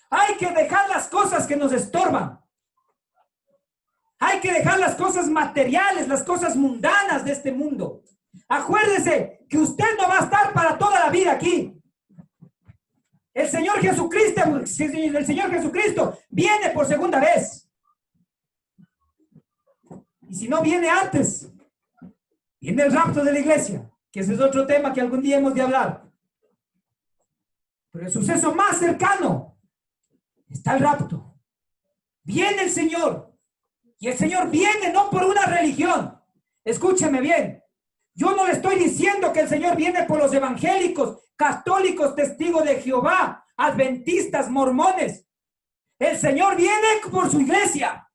Hay que dejar las cosas que nos estorban. Hay que dejar las cosas materiales, las cosas mundanas de este mundo. Acuérdese que usted no va a estar para toda la vida aquí. El Señor Jesucristo viene por segunda vez. Y si no viene antes, viene el rapto de la iglesia, que ese es otro tema que algún día hemos de hablar. Pero el suceso más cercano está el rapto. Viene el Señor. Y el Señor viene no por una religión. Escúcheme bien. Yo no le estoy diciendo que el Señor viene por los evangélicos, católicos, testigos de Jehová, adventistas, mormones. El Señor viene por su iglesia.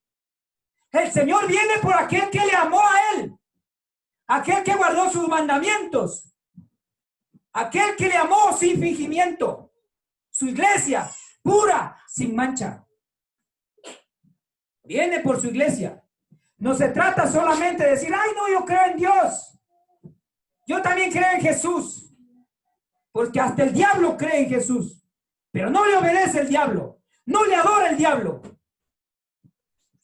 El Señor viene por aquel que le amó a Él. Aquel que guardó sus mandamientos. Aquel que le amó sin fingimiento. Su iglesia pura, sin mancha. Viene por su iglesia. No se trata solamente de decir, ay no, yo creo en Dios. Yo también creo en Jesús. Porque hasta el diablo cree en Jesús. Pero no le obedece el diablo. No le adora el diablo.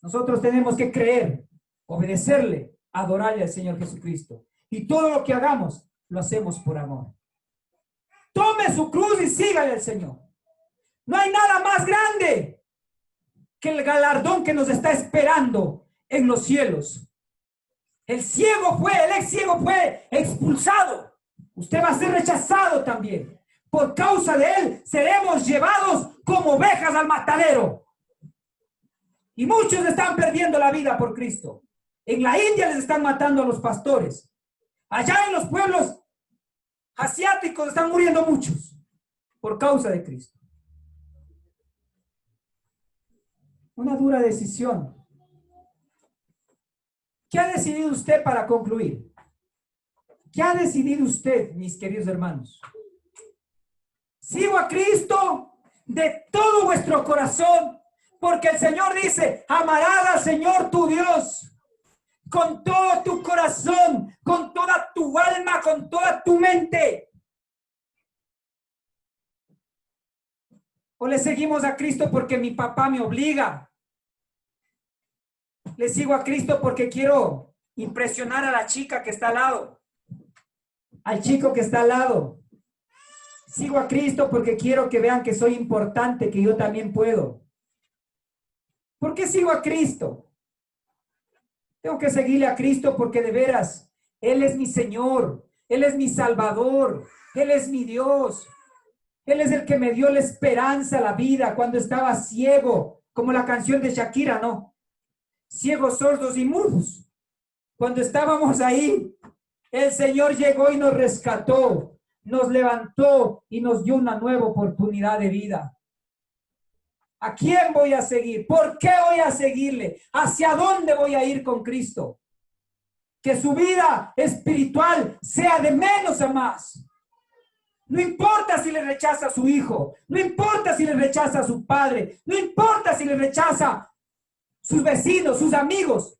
Nosotros tenemos que creer, obedecerle, adorarle al Señor Jesucristo. Y todo lo que hagamos, lo hacemos por amor. Tome su cruz y sígale al Señor. No hay nada más grande que el galardón que nos está esperando en los cielos. El ex ciego fue expulsado. Usted va a ser rechazado también. Por causa de él, seremos llevados como ovejas al matadero. Y muchos están perdiendo la vida por Cristo. En la India les están matando a los pastores. Allá en los pueblos asiáticos están muriendo muchos por causa de Cristo. Una dura decisión. ¿Qué ha decidido usted para concluir? ¿Qué ha decidido usted, mis queridos hermanos? Sigo a Cristo de todo vuestro corazón, porque el Señor dice, amarás al Señor tu Dios con todo tu corazón, con toda tu alma, con toda tu mente. ¿O le seguimos a Cristo porque mi papá me obliga? ¿Le sigo a Cristo porque quiero impresionar a la chica que está al lado? Al chico que está al lado. Sigo a Cristo porque quiero que vean que soy importante, que yo también puedo. ¿Por qué sigo a Cristo? Tengo que seguirle a Cristo porque de veras, Él es mi Señor, Él es mi Salvador, Él es mi Dios. Él es el que me dio la esperanza, la vida, cuando estaba ciego, como la canción de Shakira, ¿no? Ciegos, sordos y mudos. Cuando estábamos ahí, el Señor llegó y nos rescató, nos levantó y nos dio una nueva oportunidad de vida. ¿A quién voy a seguir? ¿Por qué voy a seguirle? ¿Hacia dónde voy a ir con Cristo? Que su vida espiritual sea de menos a más. No importa si le rechaza a su hijo, no importa si le rechaza a su padre, no importa si le rechaza sus vecinos, sus amigos.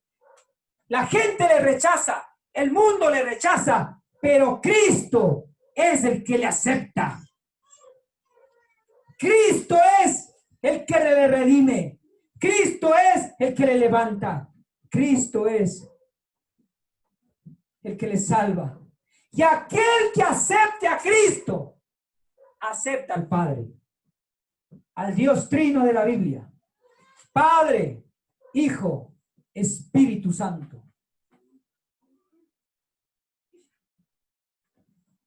La gente le rechaza, el mundo le rechaza, pero Cristo es el que le acepta. Cristo es el que le redime. Cristo es el que le levanta. Cristo es el que le salva. Y aquel que acepte a Cristo, acepta al Padre, al Dios trino de la Biblia. Padre, Hijo, Espíritu Santo.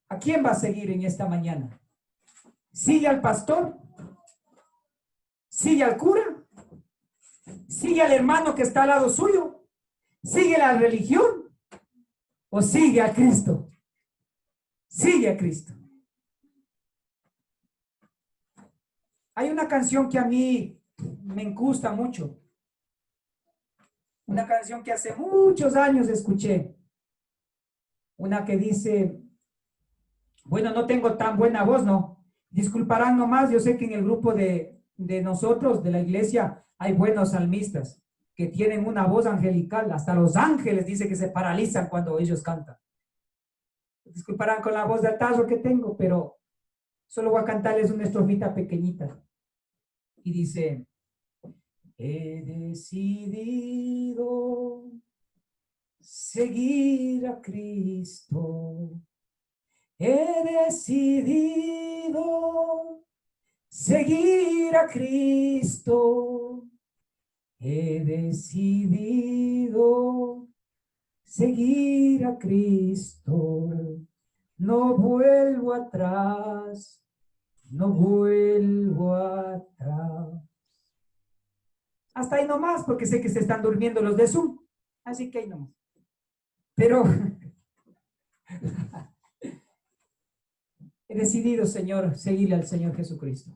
¿A quién va a seguir en esta mañana? ¿Sigue al pastor? ¿Sigue al cura? ¿Sigue al hermano que está al lado suyo? ¿Sigue la religión? ¿O sigue a Cristo? Sigue a Cristo. Hay una canción que a mí me gusta mucho. Una canción que hace muchos años escuché. Una que dice, bueno, no tengo tan buena voz, ¿no? Disculparán nomás, yo sé que en el grupo de nosotros, de la iglesia, hay buenos salmistas que tienen una voz angelical. Hasta los ángeles dice que se paralizan cuando ellos cantan. Disculparán con la voz de atarro que tengo, pero solo voy a cantarles una estrofita pequeñita. Y dice, he decidido seguir a Cristo. He decidido seguir a Cristo. He decidido seguir a Cristo. No vuelvo atrás. No vuelvo atrás. Hasta ahí nomás, porque sé que se están durmiendo los de Zoom. Así que ahí nomás. Pero he decidido, Señor, seguirle al Señor Jesucristo.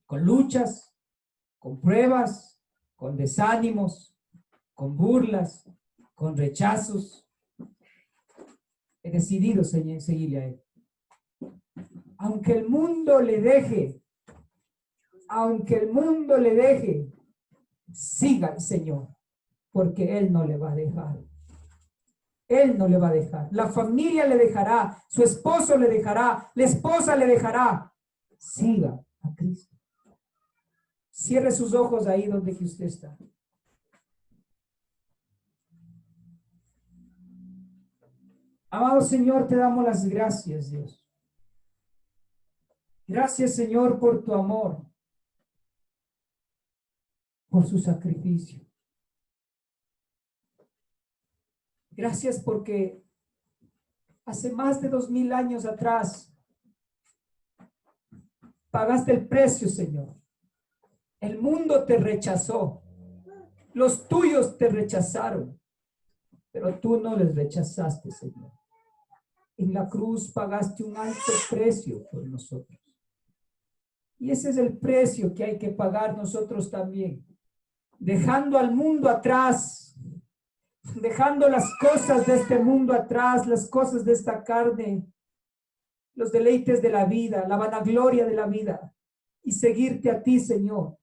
Con luchas, con pruebas, con desánimos, con burlas, con rechazos. He decidido seguirle a Él. Aunque el mundo le deje, siga al Señor, porque Él no le va a dejar. Él no le va a dejar. La familia le dejará, su esposo le dejará, la esposa le dejará. Siga a Cristo. Cierre sus ojos ahí donde que usted está. Amado Señor, te damos las gracias, Dios. Gracias, Señor, por tu amor, por su sacrificio. Gracias porque hace más de 2000 años atrás pagaste el precio, Señor. El mundo te rechazó. Los tuyos te rechazaron, pero tú no les rechazaste, Señor. En la cruz pagaste un alto precio por nosotros. Y ese es el precio que hay que pagar nosotros también. Dejando al mundo atrás, dejando las cosas de este mundo atrás, las cosas de esta carne, los deleites de la vida, la vanagloria de la vida, y seguirte a ti, Señor,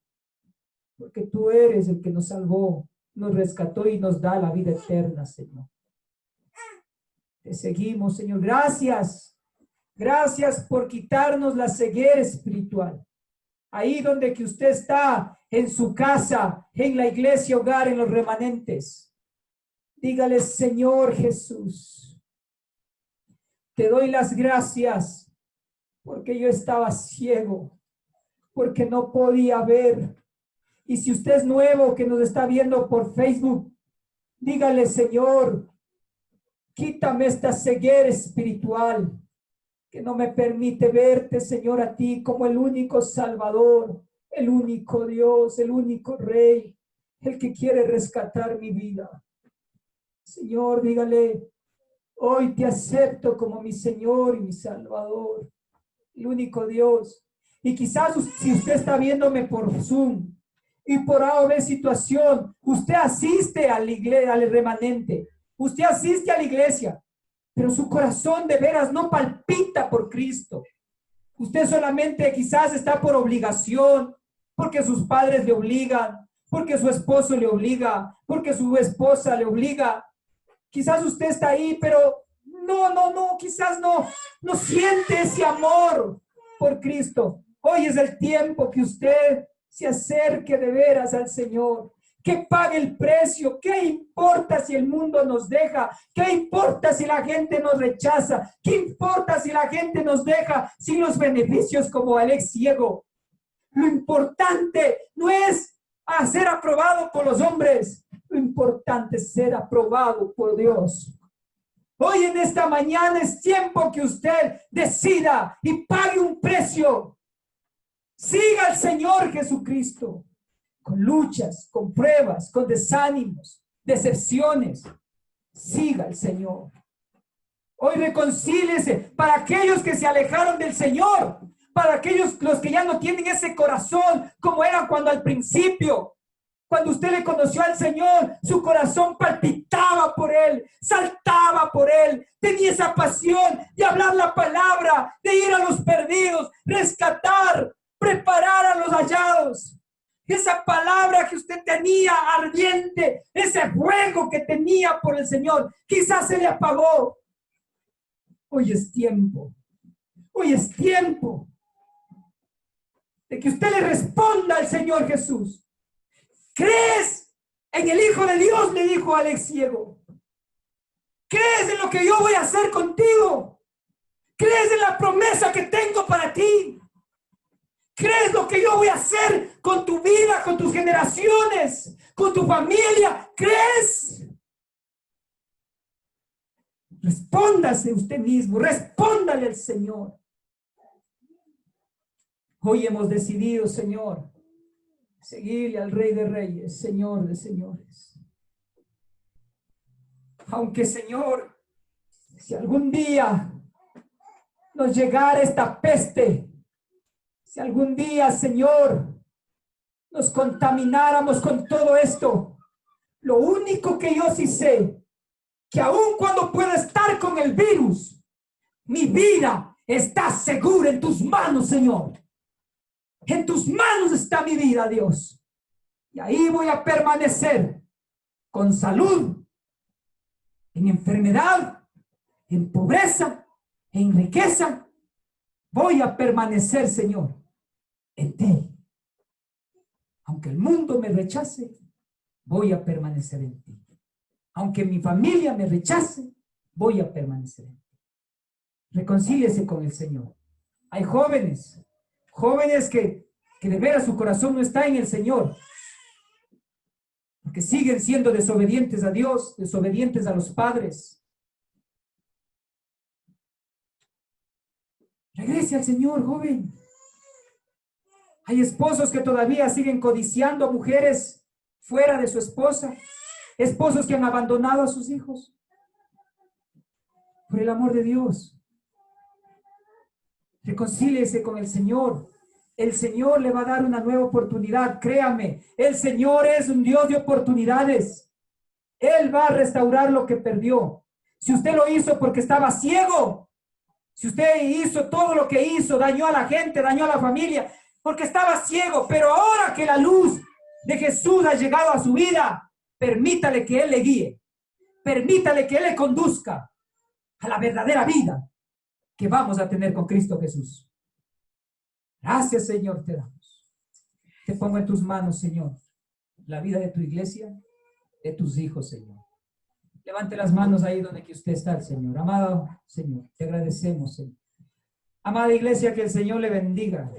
porque tú eres el que nos salvó, nos rescató y nos da la vida eterna, Señor. Te seguimos, Señor. Gracias. Gracias por quitarnos la ceguera espiritual. ahí donde que usted está, en su casa, en la iglesia, hogar, en los remanentes. Dígale: Señor Jesús, te doy las gracias porque yo estaba ciego, porque no podía ver. Y si usted es nuevo que nos está viendo por Facebook, dígale: Señor, quítame esta ceguera espiritual que no me permite verte, Señor, a ti como el único Salvador, el único Dios, el único Rey, el que quiere rescatar mi vida. Señor, dígale: hoy te acepto como mi Señor y mi Salvador, el único Dios. Y quizás si usted está viéndome por Zoom y por A o B situación, usted asiste a la iglesia, al remanente, usted asiste a la iglesia, pero su corazón de veras no palpita por Cristo. Usted solamente quizás está por obligación, porque sus padres le obligan, porque su esposo le obliga, porque su esposa le obliga. Quizás usted está ahí, pero quizás no siente ese amor por Cristo. Hoy es el tiempo que usted se acerque de veras al Señor, que pague el precio. ¿Qué importa si el mundo nos deja? ¿Qué importa si la gente nos rechaza? ¿Qué importa si la gente nos deja sin los beneficios como Alex ciego? Lo importante no es ser aprobado por los hombres, lo importante es ser aprobado por Dios. Hoy en esta mañana es tiempo que usted decida y pague un precio. Siga al Señor Jesucristo. Con luchas, con pruebas, con desánimos, decepciones, siga al Señor. Hoy reconcíliese para aquellos que se alejaron del Señor, para aquellos los que ya no tienen ese corazón como era cuando al principio. Cuando usted le conoció al Señor, su corazón palpitaba por Él, saltaba por Él, tenía esa pasión de hablar la palabra, de ir a los perdidos, rescatar, preparar a los hallados. Esa palabra que usted tenía ardiente, ese fuego que tenía por el Señor, quizás se le apagó. Hoy es tiempo de que usted le responda al Señor Jesús. ¿Crees en el Hijo de Dios?, le dijo Alex ciego. ¿Crees en lo que yo voy a hacer contigo? ¿Crees en la promesa que tengo para ti? ¿Crees lo que yo voy a hacer con tu vida, con tus generaciones, con tu familia? ¿Crees? Respóndase usted mismo, respóndale al Señor. Hoy hemos decidido, Señor, seguirle al Rey de Reyes, Señor de Señores. Aunque, Señor, si algún día nos llegara esta peste, si algún día, Señor, nos contamináramos con todo esto, lo único que yo sí sé, que aun cuando pueda estar con el virus, mi vida está segura en tus manos, Señor. En tus manos está mi vida, Dios. Y ahí voy a permanecer con salud, en enfermedad, en pobreza, en riqueza. Voy a permanecer, Señor, en ti. Aunque el mundo me rechace, voy a permanecer en ti. Aunque mi familia me rechace, voy a permanecer en ti. Reconcíliese con el Señor. Hay jóvenes que de veras su corazón no está en el Señor, porque siguen siendo desobedientes a Dios, desobedientes a los padres. Regrese al Señor, joven. Hay esposos que todavía siguen codiciando a mujeres fuera de su esposa, esposos que han abandonado a sus hijos. Por el amor de Dios, reconcíliese con el Señor. El Señor le va a dar una nueva oportunidad, créame. El Señor es un Dios de oportunidades. Él va a restaurar lo que perdió. Si usted lo hizo porque estaba ciego, si usted hizo todo lo que hizo, dañó a la gente, dañó a la familia, porque estaba ciego, pero ahora que la luz de Jesús ha llegado a su vida, permítale que Él le guíe, permítale que Él le conduzca a la verdadera vida que vamos a tener con Cristo Jesús. Gracias, Señor, te damos. Te pongo en tus manos, Señor, la vida de tu iglesia, de tus hijos, Señor. Levante las manos ahí donde que usted está, Señor. Amado Señor, te agradecemos, Señor. Amada iglesia, que el Señor le bendiga,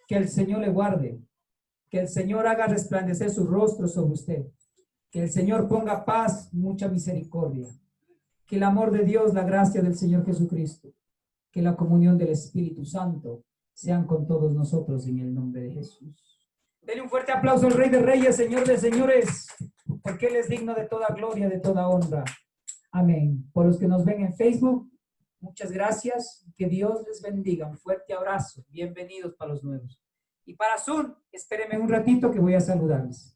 que el Señor le guarde, que el Señor haga resplandecer su rostro sobre usted, que el Señor ponga paz, mucha misericordia, que el amor de Dios, la gracia del Señor Jesucristo, que la comunión del Espíritu Santo sean con todos nosotros en el nombre de Jesús. Denle un fuerte aplauso al Rey de Reyes, Señor de Señores, porque Él es digno de toda gloria, de toda honra. Amén. Por los que nos ven en Facebook, muchas gracias. Que Dios les bendiga. Un fuerte abrazo. Bienvenidos para los nuevos. Y para Zoom, espérenme un ratito que voy a saludarles.